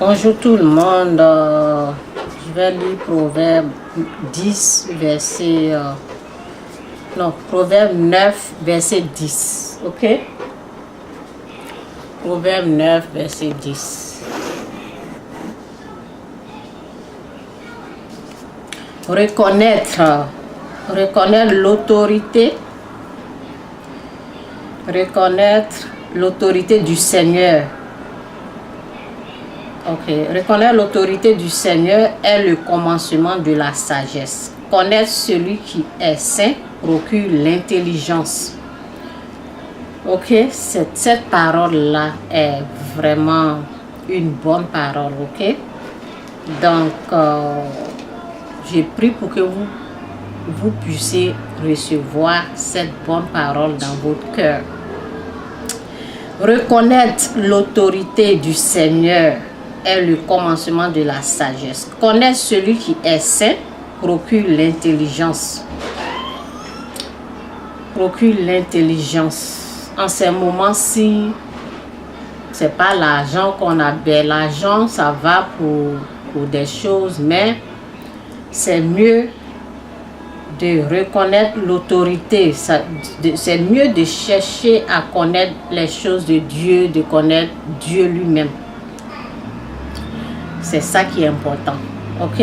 Bonjour tout le monde. Je vais lire Proverbe 10, verset... non, Proverbe 9, verset 10. Ok? Proverbe 9, verset 10. Reconnaître l'autorité. Reconnaître l'autorité du Seigneur. Ok. Reconnaître l'autorité du Seigneur est le commencement de la sagesse. Connaître celui qui est saint procure l'intelligence. Ok. Cette parole-là est vraiment une bonne parole. Ok. Donc, j'ai prié pour que vous puissiez recevoir cette bonne parole dans votre cœur. Reconnaître l'autorité du Seigneur est le commencement de la sagesse. Connaître celui qui est saint procure l'intelligence. Procure l'intelligence. En ces moments-ci, c'est pas l'argent qu'on a. L'argent, ça va pour des choses, mais c'est mieux de reconnaître l'autorité. C'est mieux de chercher à connaître les choses de Dieu, de connaître Dieu lui-même. C'est ça qui est important. Ok?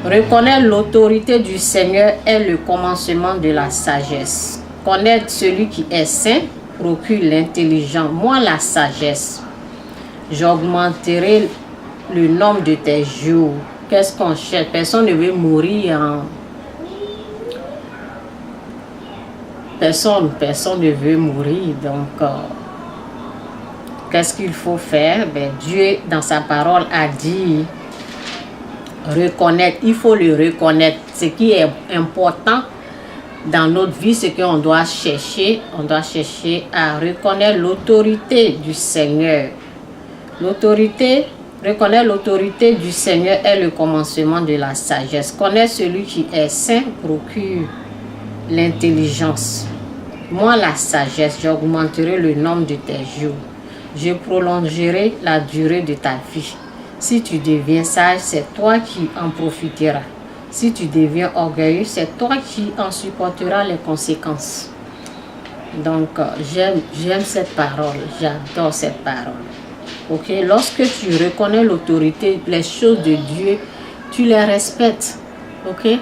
Reconnaître l'autorité du Seigneur est le commencement de la sagesse. Connaître celui qui est saint procure l'intelligence. Moi, la sagesse, j'augmenterai le nombre de tes jours. Qu'est-ce qu'on cherche? Personne ne veut mourir Personne ne veut mourir. Donc, qu'est-ce qu'il faut faire? Dieu, dans sa parole, a dit reconnaître. Il faut le reconnaître. Ce qui est important dans notre vie, c'est qu'on doit chercher. On doit chercher à reconnaître l'autorité du Seigneur. Reconnaître l'autorité du Seigneur est le commencement de la sagesse. Connaître celui qui est saint procure l'intelligence. Moi, la sagesse, j'augmenterai le nombre de tes jours. Je prolongerai la durée de ta vie. Si tu deviens sage, c'est toi qui en profiteras. Si tu deviens orgueilleux, c'est toi qui en supporteras les conséquences. Donc, j'aime cette parole. J'adore cette parole. Ok? Lorsque tu reconnais l'autorité, les choses de Dieu, tu les respectes. Ok?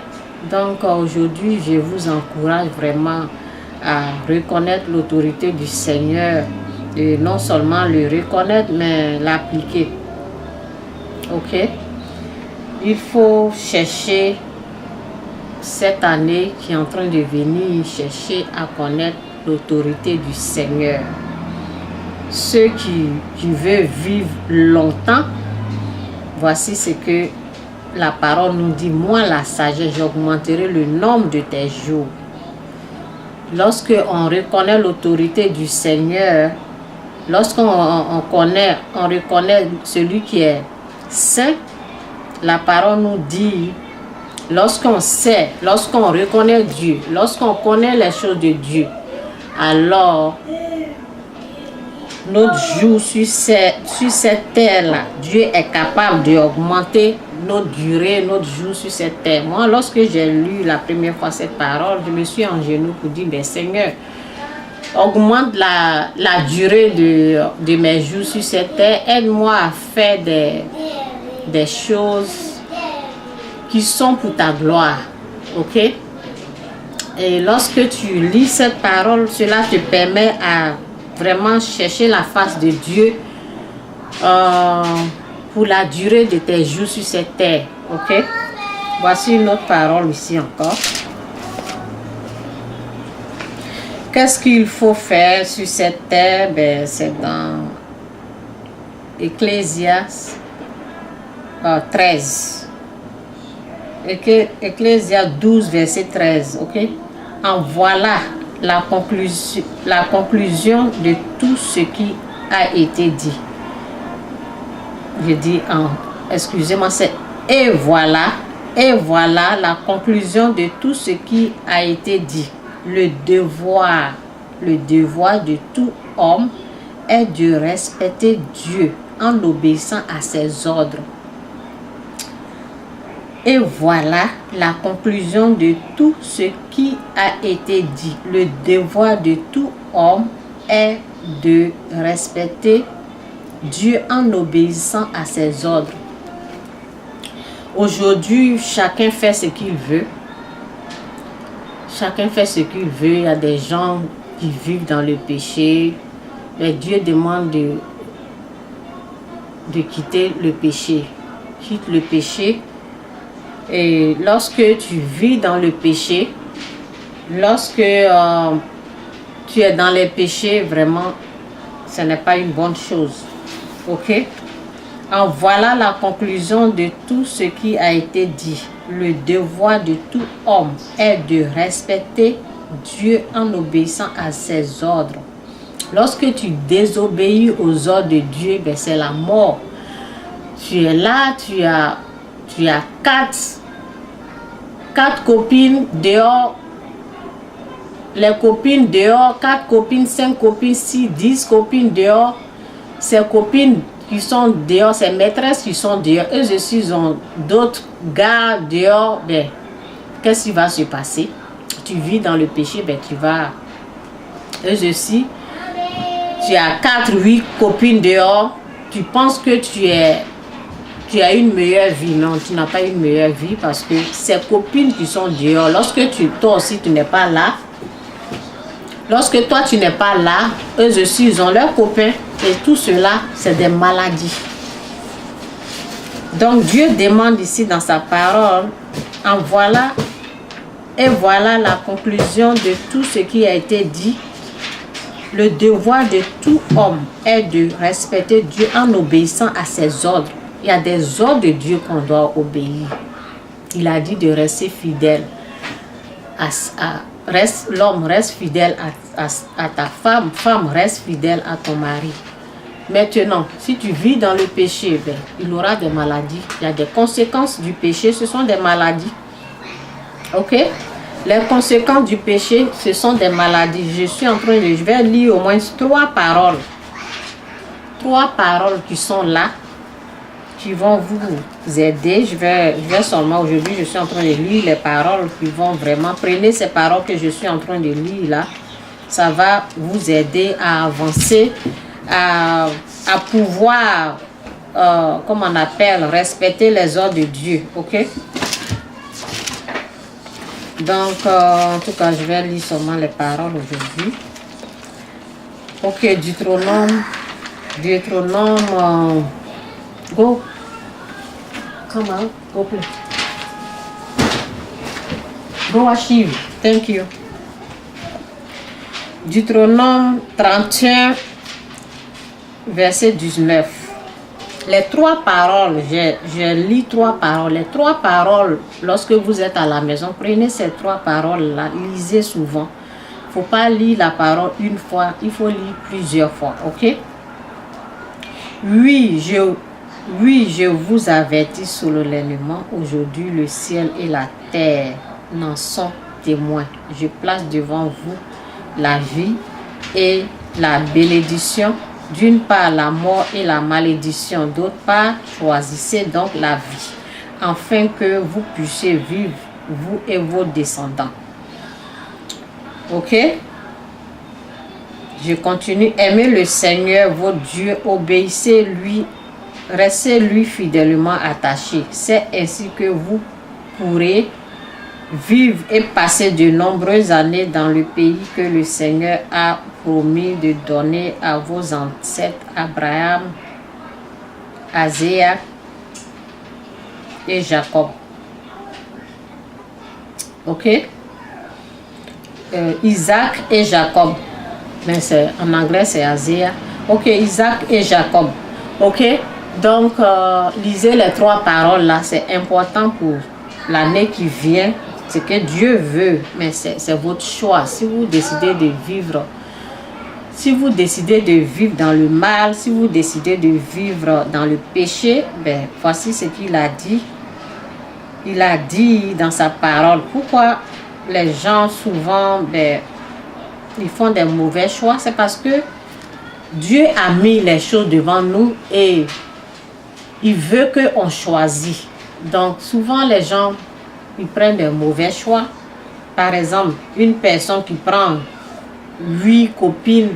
Donc, aujourd'hui, je vous encourage vraiment à reconnaître l'autorité du Seigneur. Et non seulement le reconnaître, mais l'appliquer. Ok? Il faut chercher cette année qui est en train de venir, chercher à connaître l'autorité du Seigneur. Ceux qui veulent vivre longtemps, voici ce que la parole nous dit. Moi, la sagesse, j'augmenterai le nombre de tes jours. Lorsque on reconnaît l'autorité du Seigneur, lorsqu'on reconnaît celui qui est saint, la parole nous dit, lorsqu'on sait, lorsqu'on reconnaît Dieu, lorsqu'on connaît les choses de Dieu, alors notre jour sur cette terre-là, Dieu est capable d'augmenter notre durée, notre jour sur cette terre. Moi, lorsque j'ai lu la première fois cette parole, je me suis en genoux pour dire, Seigneur, augmente la durée de mes jours sur cette terre. Aide-moi à faire des choses qui sont pour ta gloire. Ok? Et lorsque tu lis cette parole, cela te permet à vraiment chercher la face de Dieu pour la durée de tes jours sur cette terre. Ok? Voici une autre parole ici encore. Qu'est-ce qu'il faut faire sur cette terre? C'est dans Ecclésiaste 13. Ecclésiaste 12, verset 13. Ok? En voilà la conclusion de tout ce qui a été dit. Je dis excusez-moi, c'est et voilà la conclusion de tout ce qui a été dit. Le devoir de tout homme est de respecter Dieu en obéissant à ses ordres. Et voilà la conclusion de tout ce qui a été dit. Le devoir de tout homme est de respecter Dieu en obéissant à ses ordres. Aujourd'hui, chacun fait ce qu'il veut. Chacun fait ce qu'il veut. Il y a des gens qui vivent dans le péché. Mais Dieu demande de quitter le péché. Quitte le péché. Et lorsque tu vis dans le péché, lorsque tu es dans les péchés, vraiment, ce n'est pas une bonne chose. Ok? En voilà la conclusion de tout ce qui a été dit. Le devoir de tout homme est de respecter Dieu en obéissant à ses ordres. Lorsque tu désobéis aux ordres de Dieu, ben c'est la mort. Tu es là, tu as quatre copines dehors. Les copines dehors, 4 copines, 5 copines, 6, 10 copines dehors. Ces copines qui sont dehors, ces maîtresses qui sont dehors, eux aussi ont d'autres gars dehors. Ben, qu'est-ce qui va se passer? Tu vis dans le péché, ben tu vas. Eux aussi, tu as 4, 8 copines dehors. Tu penses que tu as une meilleure vie. Non, tu n'as pas une meilleure vie parce que ces copines qui sont dehors, lorsque toi aussi tu n'es pas là, lorsque toi tu n'es pas là, eux aussi ils ont leurs copains et tout cela c'est des maladies. Donc Dieu demande ici dans sa parole, voilà la conclusion de tout ce qui a été dit. Le devoir de tout homme est de respecter Dieu en obéissant à ses ordres. Il y a des ordres de Dieu qu'on doit obéir. Il a dit de rester fidèle. L'homme reste fidèle à ta femme. Femme reste fidèle à ton mari. Maintenant, si tu vis dans le péché, ben, il aura des maladies. Il y a des conséquences du péché, ce sont des maladies. Ok? Les conséquences du péché, ce sont des maladies. Je vais lire au moins 3 paroles. 3 paroles qui sont là, qui vont vous aider. Je vais seulement aujourd'hui, je suis en train de lire les paroles qui vont vraiment. Prenez ces paroles que je suis en train de lire là. Ça va vous aider à avancer, à pouvoir, comme on appelle, respecter les ordres de Dieu. Ok? Donc, en tout cas, je vais lire seulement les paroles aujourd'hui. Ok, Deutéronome, go. Come on, go play. Go achieve. Thank you. Deutéronome 31, verset 19. Les 3 paroles, je lis 3 paroles. Les 3 paroles, lorsque vous êtes à la maison, prenez ces 3 paroles-là, lisez souvent. Il ne faut pas lire la parole une fois, il faut lire plusieurs fois, ok? Oui, je vous avertis solennellement, aujourd'hui le ciel et la terre n'en sont témoins. Je place devant vous la vie et la bénédiction. D'une part, la mort et la malédiction. D'autre part, choisissez donc la vie, afin que vous puissiez vivre, vous et vos descendants. Ok? Je continue. Aimez le Seigneur, votre Dieu. Obéissez-lui. Restez-lui fidèlement attachés. C'est ainsi que vous pourrez vivre et passer de nombreuses années dans le pays que le Seigneur a promis de donner à vos ancêtres Abraham, Isaac et Jacob. Ok? Isaac et Jacob. Mais en anglais c'est Isaiah. Ok, Isaac et Jacob. Ok? Donc, lisez les 3 paroles là. C'est important pour l'année qui vient. Ce que Dieu veut, mais c'est votre choix. Si vous décidez de vivre dans le mal, si vous décidez de vivre dans le péché, ben voici ce qu'il a dit. Il a dit dans sa parole. Pourquoi les gens souvent, ben, ils font des mauvais choix? C'est parce que Dieu a mis les choses devant nous et il veut qu'on choisisse. Donc souvent les gens, ils prennent des mauvais choix. Par exemple, une personne qui prend 8 copines,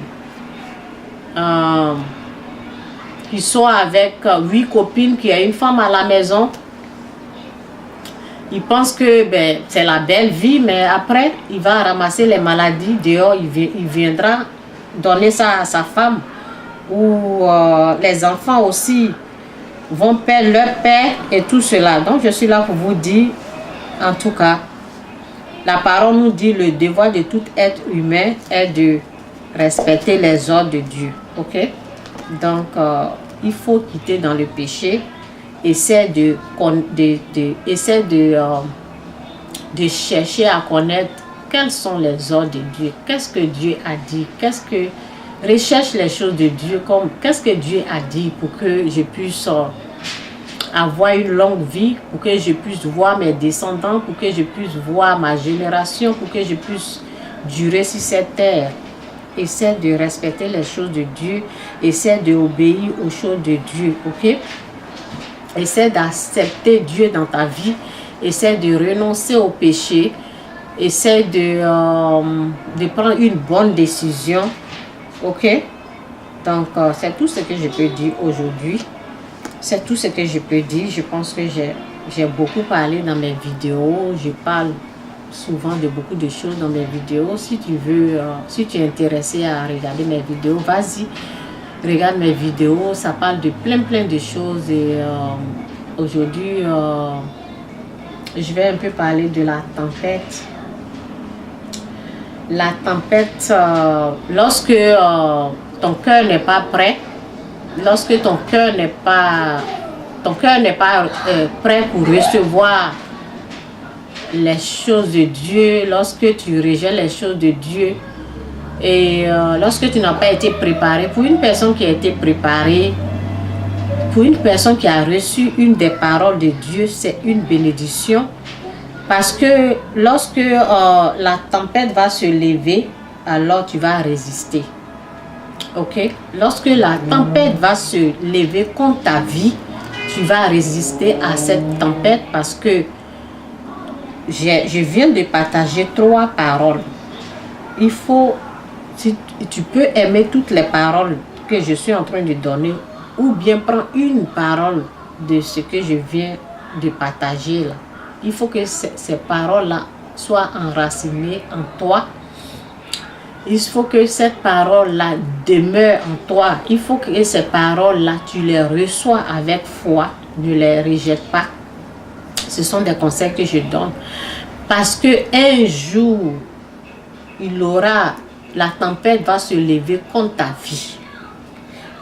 qui sont avec 8 copines, qui a une femme à la maison, il pense que c'est la belle vie, mais après, il va ramasser les maladies dehors, il viendra donner ça à sa femme. Ou les enfants aussi vont perdre leur père et tout cela. Donc je suis là pour vous dire, en tout cas, la parole nous dit le devoir de tout être humain est de respecter les ordres de Dieu. Ok? Donc il faut quitter dans le péché. Essaie de chercher à connaître quels sont les ordres de Dieu. Qu'est-ce que Dieu a dit? Recherche les choses de Dieu, comme qu'est-ce que Dieu a dit pour que je puisse avoir une longue vie, pour que je puisse voir mes descendants, pour que je puisse voir ma génération, pour que je puisse durer sur cette terre. Essaie de respecter les choses de Dieu, essaie d'obéir aux choses de Dieu, ok? Essaie d'accepter Dieu dans ta vie, essaie de renoncer au péché, essaie de prendre une bonne décision, ok? Donc c'est tout ce que je peux dire aujourd'hui. C'est tout ce que je peux dire. Je pense que j'ai beaucoup parlé dans mes vidéos. Je parle souvent de beaucoup de choses dans mes vidéos. Si tu veux, si tu es intéressé à regarder mes vidéos, vas-y, regarde mes vidéos. Ça parle de plein de choses. Et aujourd'hui, je vais un peu parler de la tempête. La tempête, lorsque ton cœur n'est pas prêt, lorsque ton cœur n'est pas prêt pour recevoir les choses de Dieu, lorsque tu rejettes les choses de Dieu et lorsque tu n'as pas été préparé, pour une personne qui a été préparée, pour une personne qui a reçu une des paroles de Dieu, c'est une bénédiction, parce que lorsque la tempête va se lever, alors tu vas résister. Ok, lorsque la tempête va se lever contre ta vie, tu vas résister à cette tempête, parce que je viens de partager 3 paroles. Il faut, si tu peux aimer toutes les paroles que je suis en train de donner, ou bien prendre une parole de ce que je viens de partager là. Il faut que ces paroles-là soient enracinées en toi. Il faut que cette parole-là demeure en toi. Il faut que ces paroles-là, tu les reçois avec foi. Ne les rejette pas. Ce sont des conseils que je donne. Parce que un jour, la tempête va se lever contre ta vie.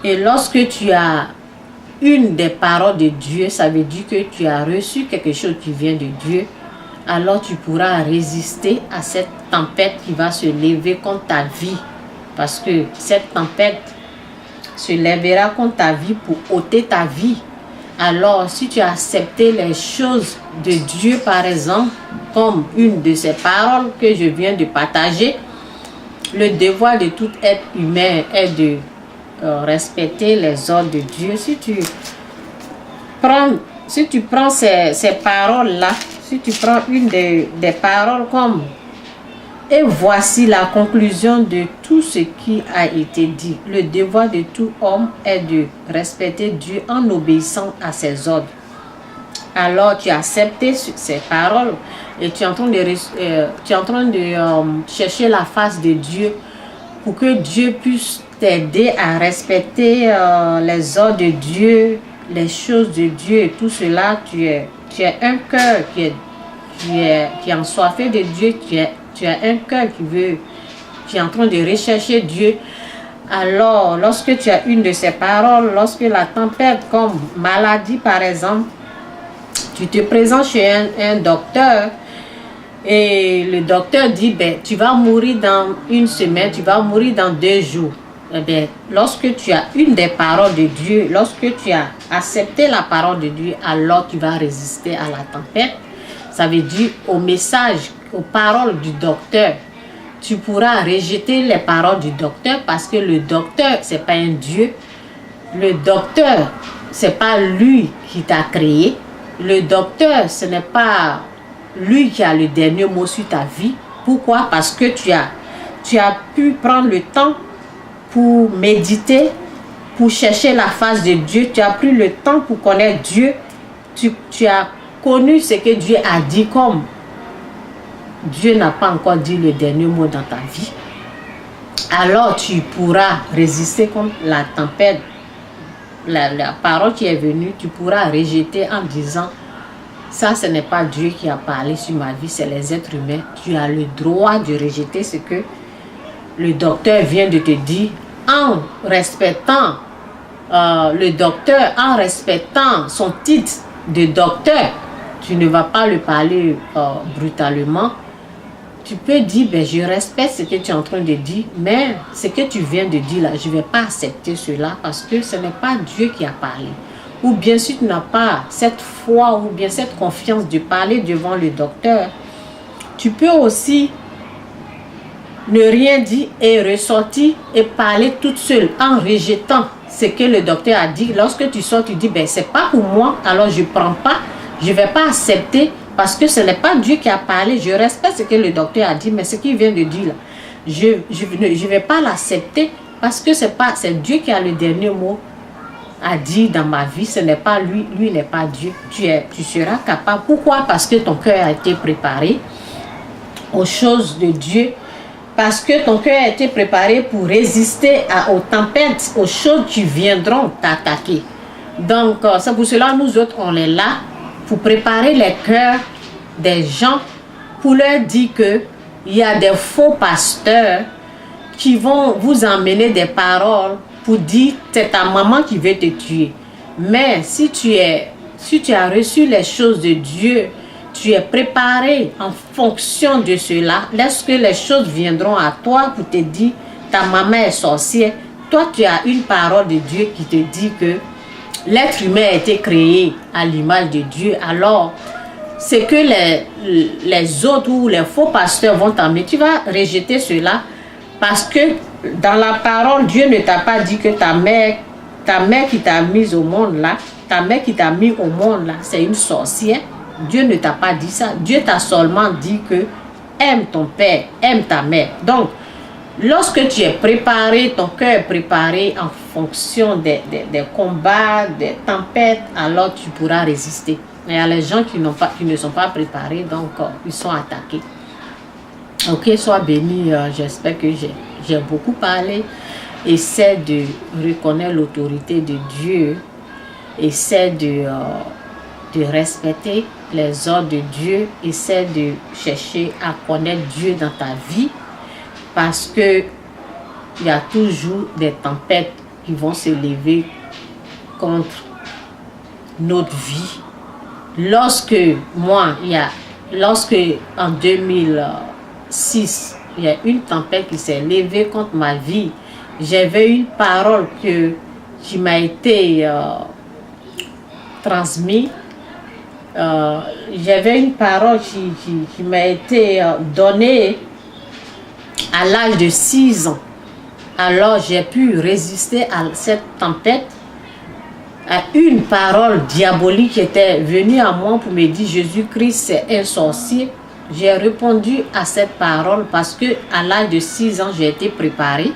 Et lorsque tu as une des paroles de Dieu, ça veut dire que tu as reçu quelque chose qui vient de Dieu. Alors tu pourras résister à cette tempête qui va se lever contre ta vie. Parce que cette tempête se lèvera contre ta vie pour ôter ta vie. Alors si tu as accepté les choses de Dieu, par exemple, comme une de ces paroles que je viens de partager, le devoir de tout être humain est de respecter les ordres de Dieu. Si tu prends ces paroles-là, si tu prends une des paroles comme « Et voici la conclusion de tout ce qui a été dit. Le devoir de tout homme est de respecter Dieu en obéissant à ses ordres. » Alors tu as accepté ces paroles et tu es en train de chercher la face de Dieu pour que Dieu puisse t'aider à respecter les ordres de Dieu, les choses de Dieu et tout cela. Tu as un cœur qui est ensoiffé de Dieu, tu as un cœur qui est en train de rechercher Dieu. Alors, lorsque tu as une de ces paroles, lorsque la tempête, comme maladie par exemple, tu te présentes chez un docteur et le docteur dit, tu vas mourir dans 1 semaine, tu vas mourir dans 2 jours. Lorsque tu as une des paroles de Dieu, lorsque tu as accepté la parole de Dieu, alors tu vas résister à la tempête. Ça veut dire au message, aux paroles du docteur. tu pourras rejeter les paroles du docteur parce que le docteur, ce n'est pas un Dieu. Le docteur, ce n'est pas lui qui t'a créé. Le docteur, ce n'est pas lui qui a le dernier mot sur ta vie. Pourquoi? Parce que tu as pu prendre le temps pour méditer, pour chercher la face de Dieu. Tu as pris le temps pour connaître Dieu. Tu as connu ce que Dieu a dit, comme Dieu n'a pas encore dit le dernier mot dans ta vie. Alors tu pourras résister contre la tempête. La parole qui est venue, tu pourras rejeter en disant: ça, ce n'est pas Dieu qui a parlé sur ma vie, c'est les êtres humains. Tu as le droit de rejeter ce que le docteur vient de te dire en respectant le docteur, en respectant son titre de docteur. Tu ne vas pas le parler brutalement. Tu peux dire: ben, je respecte ce que tu es en train de dire, mais ce que tu viens de dire là, je ne vais pas accepter cela parce que ce n'est pas Dieu qui a parlé. Ou bien si tu n'as pas cette foi ou bien cette confiance de parler devant le docteur, tu peux aussi ne rien dire et ressortir et parler toute seule en rejetant ce que le docteur a dit. Lorsque tu sors, tu dis: ben, c'est pas pour moi, alors je ne prends pas, je ne vais pas accepter. Parce que ce n'est pas Dieu qui a parlé. Je respecte ce que le docteur a dit, mais ce qu'il vient de dire là, je ne vais pas l'accepter parce que c'est Dieu qui a le dernier mot à dire dans ma vie. Ce n'est pas lui. Lui n'est pas Dieu. Tu seras capable. Pourquoi? Parce que ton cœur a été préparé aux choses de Dieu. Parce que ton cœur a été préparé pour résister aux tempêtes, aux choses qui viendront t'attaquer. Donc, c'est pour cela nous autres, on est là pour préparer les cœurs des gens, pour leur dire qu'il y a des faux pasteurs qui vont vous emmener des paroles pour dire: c'est ta maman qui veut te tuer. Mais si tu as reçu les choses de Dieu, tu es préparé en fonction de cela. Lorsque les choses viendront à toi pour te dire: ta maman est sorcière, toi tu as une parole de Dieu qui te dit que l'être humain a été créé à l'image de Dieu. Alors, c'est que les autres ou les faux pasteurs vont t'emmener. Tu vas rejeter cela parce que dans la parole, Dieu ne t'a pas dit que ta mère qui t'a mise au monde là, ta mère qui t'a mis au monde là, c'est une sorcière. Dieu ne t'a pas dit ça. Dieu t'a seulement dit que aime ton père, aime ta mère. Donc, lorsque tu es préparé, ton cœur est préparé en fonction des combats, des tempêtes, alors tu pourras résister. Il y a les gens qui ne sont pas préparés, donc ils sont attaqués. Ok, sois béni. J'espère que j'ai beaucoup parlé. Essaie de reconnaître l'autorité de Dieu. Essaie de respecter les ordres de Dieu. Essaie de chercher à connaître Dieu dans ta vie. Parce que il y a toujours des tempêtes qui vont se lever contre notre vie. Lorsque en 2006, il y a une tempête qui s'est levée contre ma vie, j'avais une parole qui m'a été transmise. J'avais une parole qui m'a été donnée à l'âge de 6 ans. Alors j'ai pu résister à cette tempête, à une parole diabolique qui était venue à moi pour me dire: Jésus-Christ c'est un sorcier. J'ai répondu à cette parole parce que à l'âge de 6 ans j'ai été préparée.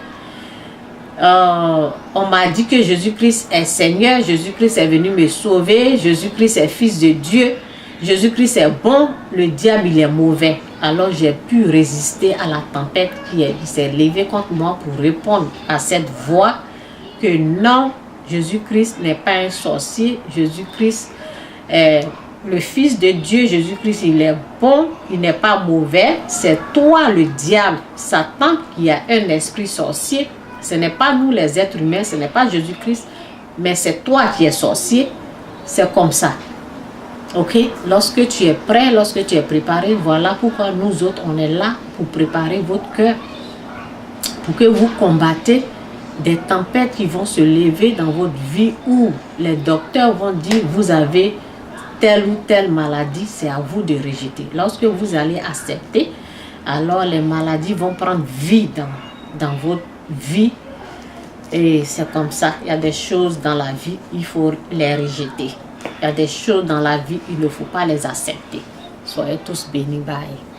On m'a dit que Jésus-Christ est Seigneur, Jésus-Christ est venu me sauver, Jésus-Christ est fils de Dieu, Jésus-Christ est bon, le diable il est mauvais. Alors j'ai pu résister à la tempête qui s'est levée contre moi pour répondre à cette voix que non, Jésus-Christ n'est pas un sorcier, Jésus-Christ est le fils de Dieu, Jésus-Christ il est bon, il n'est pas mauvais. C'est toi le diable, Satan, qui a un esprit sorcier. Ce n'est pas nous les êtres humains, ce n'est pas Jésus-Christ, mais c'est toi qui es sorcier. C'est comme ça. Ok, lorsque tu es prêt, lorsque tu es préparé, voilà pourquoi nous autres, on est là pour préparer votre cœur, pour que vous combattez des tempêtes qui vont se lever dans votre vie où les docteurs vont dire: vous avez telle ou telle maladie, c'est à vous de rejeter. Lorsque vous allez accepter alors les maladies vont prendre vie dans votre vie. Et c'est comme ça. Il y a des choses dans la vie, il faut les rejeter. Il y a des choses dans la vie, il ne faut pas les accepter. Soyez tous bénis. Bye.